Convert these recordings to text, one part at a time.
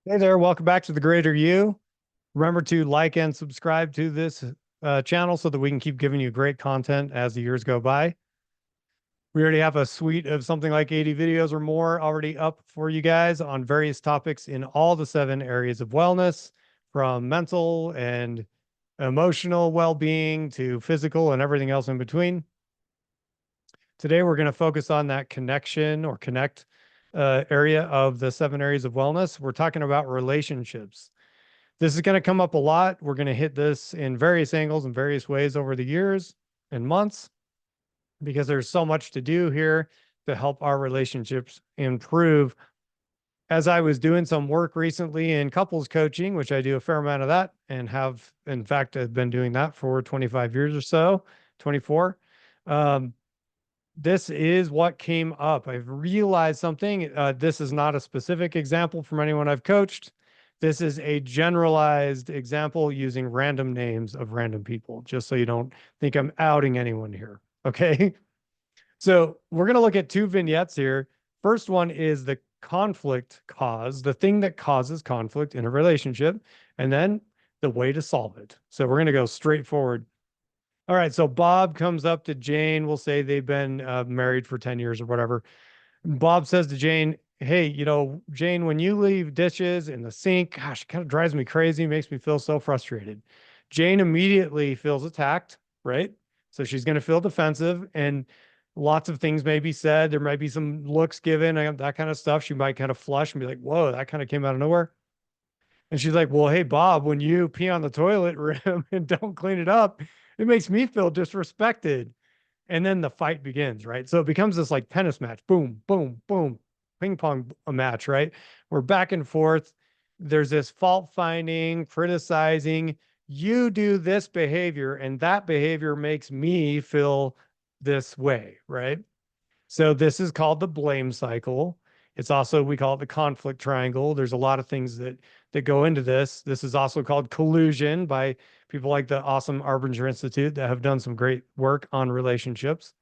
Hey there, welcome back to the Greater You. Remember to like and subscribe to this channel so that we can keep giving you great content as the years go by. We already have a suite of something like 80 videos or more already up for you guys on various topics in all the 7 areas of wellness, from mental and emotional well-being to physical and everything else in between. Today, we're going to focus on that connection or connect area of the 7 areas of wellness. We're talking about relationships. This is going to come up a lot. We're going to hit this in various angles and various ways over the years and months because there's so much to do here to help our relationships improve. As I was doing some work recently in couples coaching, which I do a fair amount of that and have, in fact, I've been doing that for 25 years or so, 24. This is what came up. I've realized something. This is not a specific example from anyone I've coached. This is a generalized example using random names of random people, just so you don't think I'm outing anyone here. Okay. So we're going to look at 2 vignettes here. First one is the conflict cause, the thing that causes conflict in a relationship, and then the way to solve it. So we're going to go straight forward. All right. So Bob comes up to Jane. We'll say they've been married for 10 years or whatever. Bob says to Jane, hey, Jane, when you leave dishes in the sink, gosh, it kind of drives me crazy, makes me feel so frustrated. Jane immediately feels attacked, right? So she's going to feel defensive and lots of things may be said. There might be some looks given, that kind of stuff. She might kind of flush and be like, whoa, that kind of came out of nowhere. And she's like, well, hey, Bob, when you pee on the toilet rim and don't clean it up, it makes me feel disrespected. And then the fight begins, right? So it becomes this like tennis match, boom, boom, boom, ping pong a match, right? We're back and forth. There's this fault finding, criticizing. You do this behavior, and that behavior makes me feel this way, right? So this is called the blame cycle. It's also, we call it the conflict triangle. There's a lot of things that go into this. This is also called collusion by people like the awesome Arbinger Institute that have done some great work on relationships.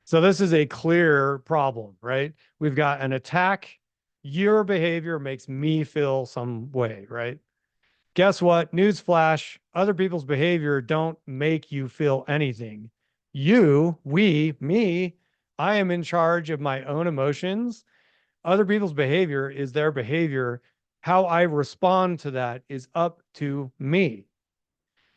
So this is a clear problem, right? We've got an attack. Your behavior makes me feel some way, right? Guess what? Newsflash, other people's behavior don't make you feel anything. You, we, me, I am in charge of my own emotions. Other people's behavior is their behavior. How I respond to that is up to me.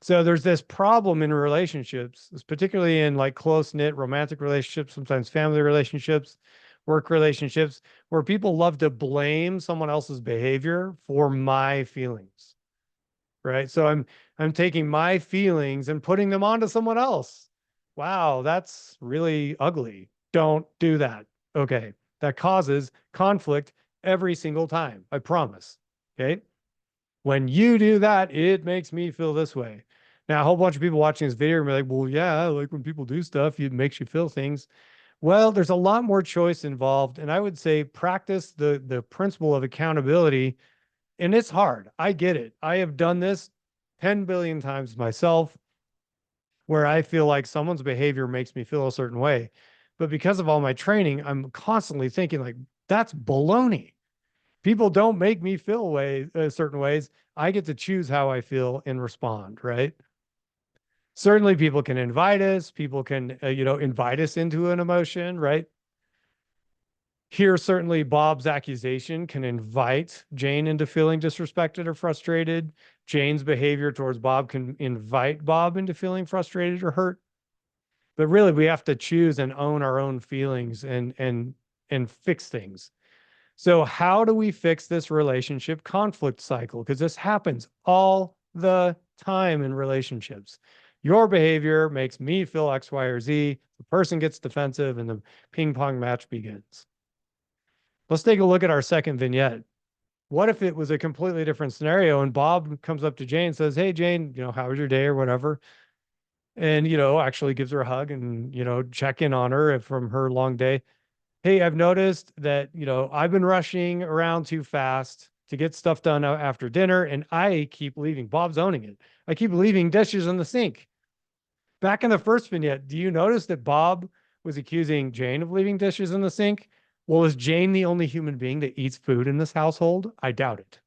So there's this problem in relationships, particularly in like close-knit romantic relationships, sometimes family relationships, work relationships, where people love to blame someone else's behavior for my feelings, right? So I'm taking my feelings and putting them onto someone else. Wow, that's really ugly. Don't do that. Okay. That causes conflict every single time. I promise. Okay. When you do that, it makes me feel this way. Now, a whole bunch of people watching this video are like, well, yeah, like when people do stuff, it makes you feel things. Well, there's a lot more choice involved. And I would say practice the principle of accountability. And it's hard. I get it. I have done this 10 billion times myself where I feel like someone's behavior makes me feel a certain way. But because of all my training, I'm constantly thinking like, that's baloney. People don't make me feel certain ways. I get to choose how I feel and respond, right? Certainly people can invite us, people can, invite us into an emotion, right? Here, certainly Bob's accusation can invite Jane into feeling disrespected or frustrated. Jane's behavior towards Bob can invite Bob into feeling frustrated or hurt. But really, we have to choose and own our own feelings and fix things. So how do we fix this relationship conflict cycle? Because this happens all the time in relationships. Your behavior makes me feel X, Y, or Z. The person gets defensive and the ping pong match begins. Let's take a look at our second vignette. What if it was a completely different scenario and Bob comes up to Jane and says, hey, Jane, how was your day or whatever? And, actually gives her a hug and, check in on her from her long day. Hey, I've noticed that, I've been rushing around too fast to get stuff done after dinner, and I keep leaving. Bob's owning it. I keep leaving dishes in the sink. Back in the first vignette, do you notice that Bob was accusing Jane of leaving dishes in the sink? Well, is Jane the only human being that eats food in this household? I doubt it.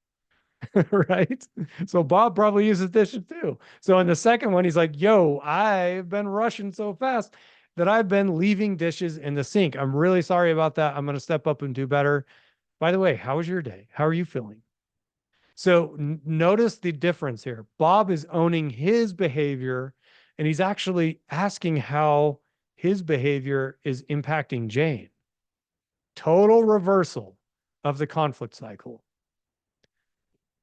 Right? So Bob probably uses dishes too. So in the second one, he's like, yo, I've been rushing so fast that I've been leaving dishes in the sink. I'm really sorry about that. I'm going to step up and do better. By the way, how was your day? How are you feeling? So notice the difference here. Bob is owning his behavior and he's actually asking how his behavior is impacting Jane. Total reversal of the conflict cycle.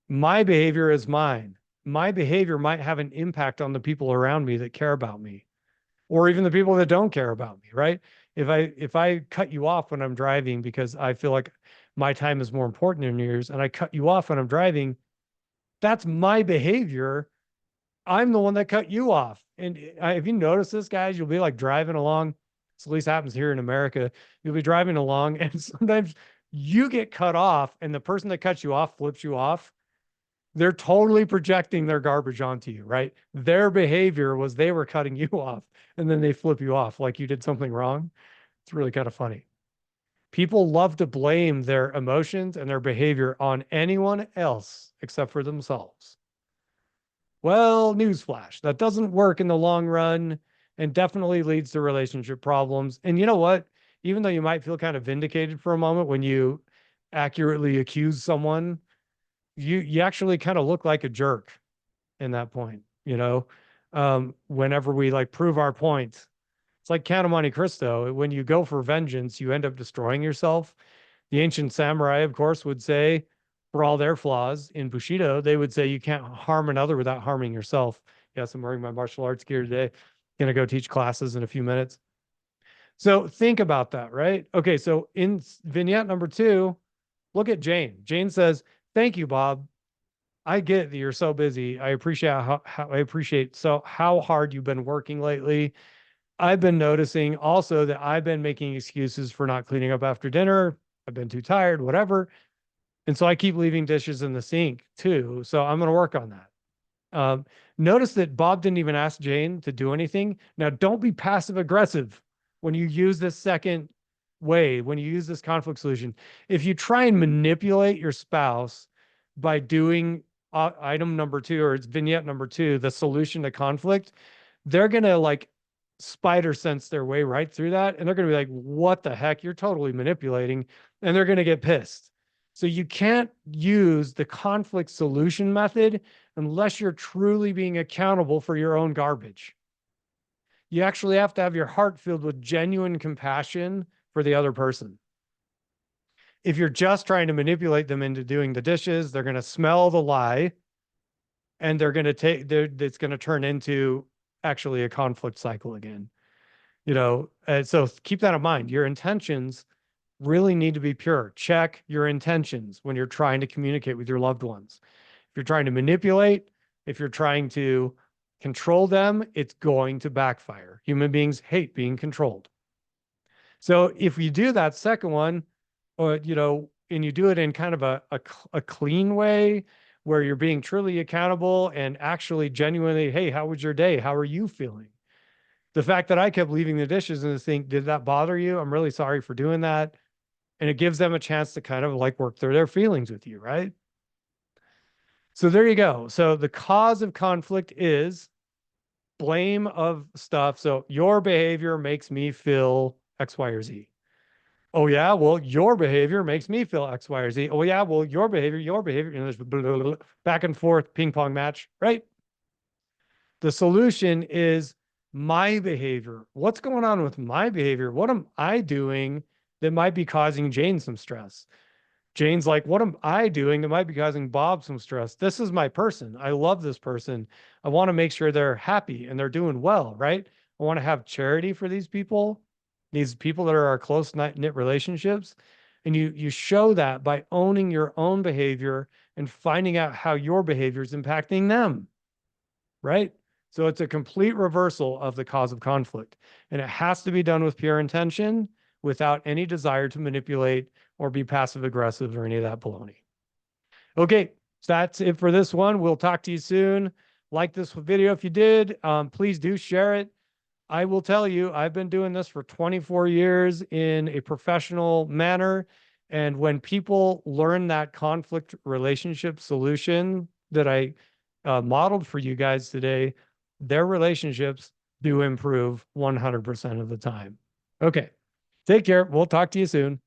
My behavior is mine. My behavior might have an impact on the people around me that care about me, or even the people that don't care about me, right? If I cut you off when I'm driving because I feel like my time is more important than yours, and I cut you off when I'm driving, that's my behavior. I'm the one that cut you off. And if you notice this, guys, you'll be like driving along. This at least happens here in America. You'll be driving along, and sometimes you get cut off, and the person that cuts you off flips you off. They're totally projecting their garbage onto you, right? Their behavior was they were cutting you off and then they flip you off like you did something wrong. It's really kind of funny. People love to blame their emotions and their behavior on anyone else except for themselves. Well, newsflash, that doesn't work in the long run and definitely leads to relationship problems. And you know what? Even though you might feel kind of vindicated for a moment when you accurately accuse someone, you actually kind of look like a jerk in that point, you know. Whenever we like prove our point, it's like Count of Monte Cristo. When you go for vengeance, you end up destroying yourself. The ancient samurai, of course, would say, for all their flaws in Bushido, they would say you can't harm another without harming yourself. Yes, I'm wearing my martial arts gear today. Gonna go teach classes in a few minutes. So think about that, right? Okay, so in vignette number 2, look at Jane. Jane says, "Thank you, Bob. I get that you're so busy. I appreciate how hard you've been working lately. I've been noticing also that I've been making excuses for not cleaning up after dinner. I've been too tired, whatever. And so I keep leaving dishes in the sink too. So I'm going to work on that." Um, Notice that Bob didn't even ask Jane to do anything. Now, don't be passive aggressive when you use this second way, when you use this conflict solution. If you try and manipulate your spouse by doing item number 2, or it's vignette number 2, the solution to conflict, they're going to like spider sense their way right through that. And they're going to be like, what the heck? You're totally manipulating. And they're going to get pissed. So you can't use the conflict solution method unless you're truly being accountable for your own garbage. You actually have to have your heart filled with genuine compassion for the other person. If you're just trying to manipulate them into doing the dishes, they're going to smell the lie and they're going to it's going to turn into actually a conflict cycle again. You know, so keep that in mind. Your intentions really need to be pure. Check your intentions when you're trying to communicate with your loved ones. If you're trying to manipulate, if you're trying to control them, it's going to backfire. Human beings hate being controlled. So if you do that second one, or, you know, and you do it in kind of a clean way where you're being truly accountable and actually genuinely, hey, how was your day? How are you feeling? The fact that I kept leaving the dishes in the sink, did that bother you? I'm really sorry for doing that. And it gives them a chance to kind of like work through their feelings with you, right? So there you go. So the cause of conflict is blame of stuff. So your behavior makes me feel X, Y, or Z. Oh yeah, well, your behavior makes me feel X, Y, or Z. Oh yeah, well, your behavior, and there's blah, blah, blah, back and forth ping pong match, right? The solution is my behavior. What's going on with my behavior? What am I doing that might be causing Jane some stress? Jane's like, what am I doing that might be causing Bob some stress? This is my person. I love this person. I want to make sure they're happy and they're doing well, right? I want to have charity for these people that are our close knit relationships. And you show that by owning your own behavior and finding out how your behavior is impacting them, right? So it's a complete reversal of the cause of conflict. And it has to be done with pure intention without any desire to manipulate or be passive aggressive or any of that baloney. Okay, so that's it for this one. We'll talk to you soon. Like this video if you did. Please do share it. I will tell you, I've been doing this for 24 years in a professional manner. And when people learn that conflict relationship solution that I modeled for you guys today, their relationships do improve 100% of the time. Okay. Take care. We'll talk to you soon.